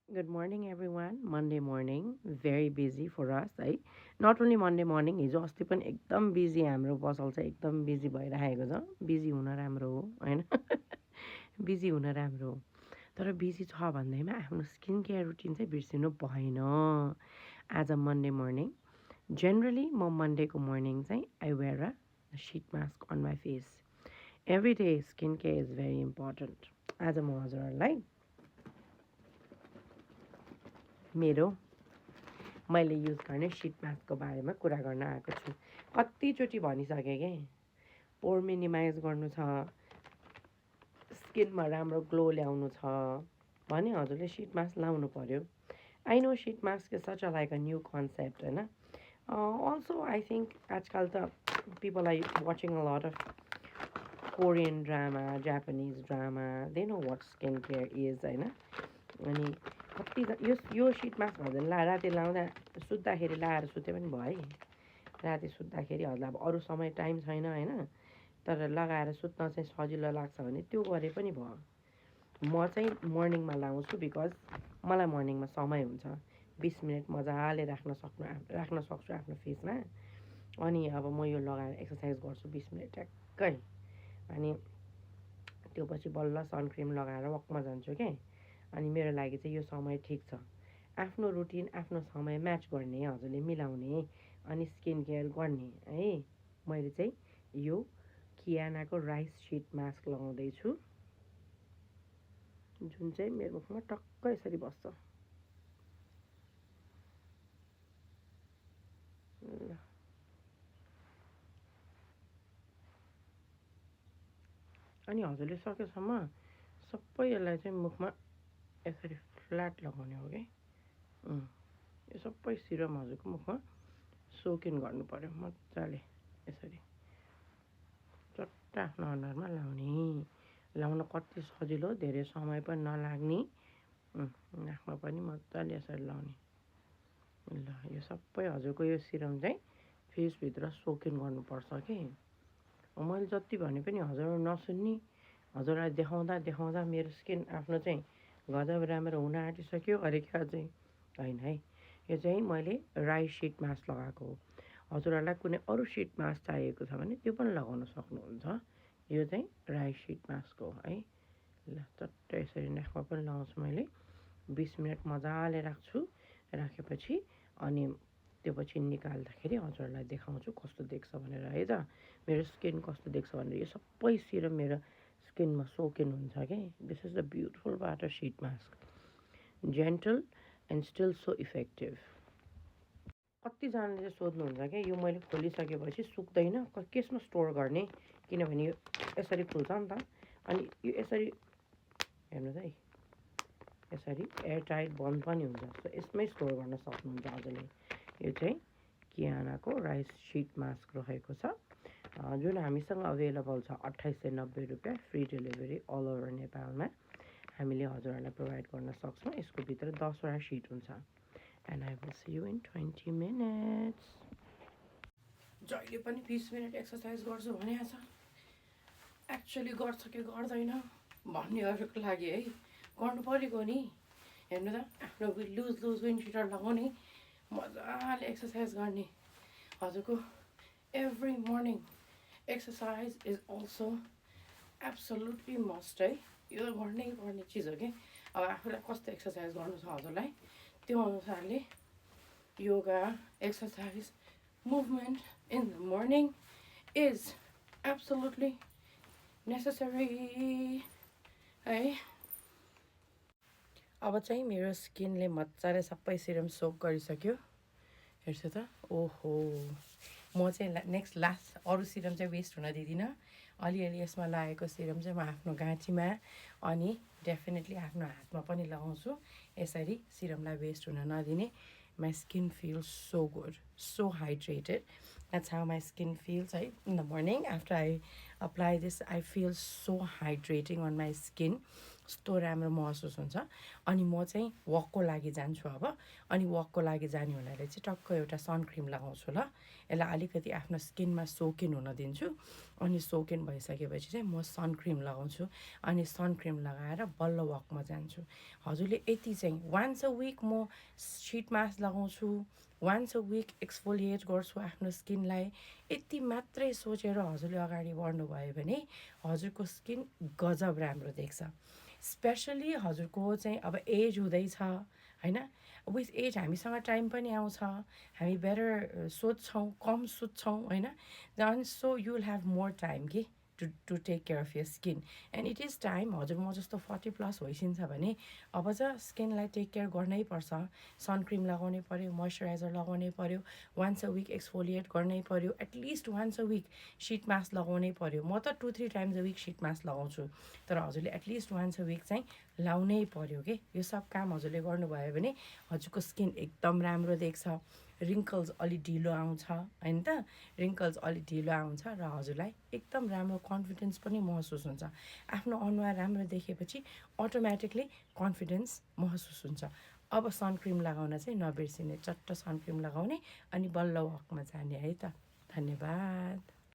Good morning, everyone. Monday morning, very busy for us, है. Not only Monday morning, हिजो अस्ति पनि एकदम बिजी हाम्रो पसल चाहिँ एकदम बिजी भइरहेको छ. बिजी हुन राम्रो हो, होइन? बिजी हुन राम्रो हो. तर बिजी छ भन्दैमा आफ्नो स्किन केयर रुटिन चाहिँ बिर्सिनु भएन. आज मन्डे मर्निङ, जेनरली म मन्डेको मर्निङ चाहिँ I wear a sheet mask on my face. Every day skin care is very important. आज म हजुरहरूलाई मेरो मैले युज गर्ने सिट मास्कको बारेमा कुरा गर्न आएको छु. कतिचोटि भनिसकेँ कि पोर मिनिमाइज गर्नु छ, स्किनमा राम्रो ग्लो ल्याउनु छ भने हजुरले सिट मास्क लाउनु पऱ्यो. I know sheet mask is such a like a new concept, होइन? अल्सो आई थिङ्क आजकल त people are watching a lot of Korean drama, Japanese drama, they know what skin care is, होइन? अनि कति यो seat mask हजुरले राति लाउँदा सुत्दाखेरि लाएर सुते पनि भयो है. राति सुत्दाखेरि हजुरलाई अब अरू समय टाइम छैन, होइन? तर लगाएर सुत्न चाहिँ सजिलो लाग्छ भने त्यो गरे पनि भयो. म चाहिँ मर्निङमा लाउँछु बिकज मलाई मर्निङमा समय हुन्छ. 20 मिनट मजाले राख्न सक्छु आफ्नो फेसमा. अनि अब म यो लगाएर एक्सर्साइज गर्छु 20 मिनट ट्याक्कै. अनि त्यो पछि बल्ल सनक्रिम लगाएर वकमा जान्छु के. अनि मेरो लागि चाहिँ यो समय ठिक छ. आफ्नो रुटिन आफ्नो समय म्याच गर्ने, हजुरले मिलाउने अनि स्किन केयर गर्ने है. मैले चाहिँ यो कियानाको राइस सिट मास्क लगाउँदैछु, जुन चाहिँ मेरो मुखमा टक्क यसरी बस्छ. ल, अनि हजुरले सकेसम्म सबै यसलाई चाहिँ मुखमा यसरी फ्ल्याट लगाउने हो कि. यो सबै सिरम हजुरको मुखमा सोकिन गर्नु पऱ्यो मजाले. यसरी चट्ट आफ्नो अनुहारमा लाउने. लाउन कति सजिलो, धेरै समय पनि नलाग्ने. नाकमा पनि मजाले यसरी लाउने. ल, यो सबै हजुरको यो सिरम चाहिँ फेसभित्र सोकिन गर्नुपर्छ कि. मैले जति भने पनि हजुरहरू नसुन्ने. हजुरलाई देखाउँदा देखाउँदा मेरो स्किन आफ्नो चाहिँ गजब राम्रो हुन आँटिसक्यो. अरे क्या चाहिँ होइन है. यो चाहिँ मैले राइस सिट मास्क लगाएको हो. हजुरहरूलाई कुनै अरू सिट मास्क चाहिएको छ भने त्यो पनि लगाउन सक्नुहुन्छ. यो चाहिँ राइस सिट मास्क हो है. ल, चट्ट यसरी नाकमा पनि लगाउँछु मैले. 20 मिनट मजाले राख्छु. राखेपछि अनि त्यो पछि निकाल्दाखेरि हजुरहरूलाई देखाउँछु कस्तो देख्छ भनेर है त. मेरो स्किन कस्तो देख्छ भनेर. यो सबै सिरम मेरो स्किनमा सोकिन हुन्छ कि. This is the beautiful water sheet mask. Gentle and still so effective. कतिजनाले चाहिँ सोध्नुहुन्छ कि यो मैले खोलिसकेपछि सुक्दैन, केसमा स्टोर गर्ने, किनभने यो यसरी खुल्छ नि त. अनि यो यसरी हेर्नुहोस् है, यसरी एयरटाइट बन्द पनि हुन्छ. सो यसमै स्टोर गर्न सक्नुहुन्छ हजुरले. यो चाहिँ कियानाको राइस सिट मास्क रहेको छ, जुन हामीसँग अभाइलेबल छ 2890 रुपियाँ. फ्री डेलिभरी अल ओभर नेपालमा हामीले हजुरहरूलाई प्रोभाइड गर्न सक्छौँ. यसको भित्र 10वटा सिट हुन्छ. And I will see you in 20 minutes. जहिले पनि 20 मिनट एक्सर्साइज गर्छु भने छ, एक्चुअली गर्छ कि गर्दैन भन्नेहरूको लागि है गर्नु परेको नि. हेर्नु त, आफ्नो लुज विन्ड सिटर लगाउने, मजाले एक्सर्साइज गर्ने. हजुरको every morning exercise is also absolutely must है. यो गर्नै पर्ने चिज हो कि. अब आफूलाई कस्तो एक्सर्साइज गर्नु छ हजुरलाई, त्यो अनुसारले yoga, exercise, movement in the morning is absolutely necessary है. अब चाहिँ मेरो स्किनले मजाले सबै सिरम सोक गरिसक्यो. हेर्छु त, ओहो. म चाहिँ नेक्स्ट लास्ट अरू सिरम चाहिँ वेस्ट हुन दिँदिनँ. अलिअलि यसमा लागेको सिरम चाहिँ म आफ्नो घाँटीमा अनि डेफिनेटली आफ्नो हातमा पनि लगाउँछु. यसरी सिरमलाई वेस्ट हुन नदिने. My skin feels so good, so hydrated. That's how my skin feels है. In the morning after I apply this I feel so hydrating on my skin. कस्तो राम्रो महसुस हुन्छ. अनि म चाहिँ वकको लागि जान्छु अब अनि वकको लागि जाने हुनाले चाहिँ टक्क एउटा सनक्रिम लगाउँछु ल यसलाई अलिकति आफ्नो स्किनमा सोकिन हुन दिन्छु अनि सोकिन भइसकेपछि चाहिँ म सनक्रिम लगाउँछु अनि सनक्रिम लगाएर बल्ल वकमा जान्छु हजुरले यति चाहिँ वान्स अ विक म सिट मास्क लगाउँछु वान्स अ विक एक्सफोलिएट गर्छु आफ्नो स्किनलाई यति मात्रै सोचेर हजुरले अगाडि बढ्नुभयो भने हजुरको स्किन गजब राम्रो देख्छ स्पेसली हजुरको चाहिँ अब एज हुँदैछ होइन विथ एज हामीसँग टाइम पनि आउँछ हामी बेटर सोध्छौँ कम सुत्छौँ होइन अनि so you will have more time कि to take care of your skin and it is time हजुर म जस्तो 40+ भइसिन्छ भने अब चाहिँ स्किनलाई टेक केयर गर्नै पर्छ सनक्रिम लगाउनै पऱ्यो मोइस्चराइजर लगाउनै पऱ्यो वान्स अ विक एक्सफोलिएट गर्नै पऱ्यो at least once a week sheet mask लगाउनै पऱ्यो म त 2-3 times a week sheet mask लगाउँछु तर हजुरले एटलिस्ट वान्स अ विक चाहिँ लाउनै पऱ्यो कि यो सब काम हजुरले गर्नुभयो भने हजुरको स्किन एकदम राम्रो देख्छ रिङ्कल्स अलि ढिलो आउँछ होइन त रिङ्कल्स अलि ढिलो आउँछ र हजुरलाई एकदम राम्रो कन्फिडेन्स पनि महसुस हुन्छ आफ्नो अनुहार राम्रो देखेपछि अटोमेटिकली कन्फिडेन्स महसुस हुन्छ अब सनक्रिम लगाउन चाहिँ नबिर्सिने चट्ट सनक्रिम लगाउने अनि बल्ल वकमा जाने है त धन्यवाद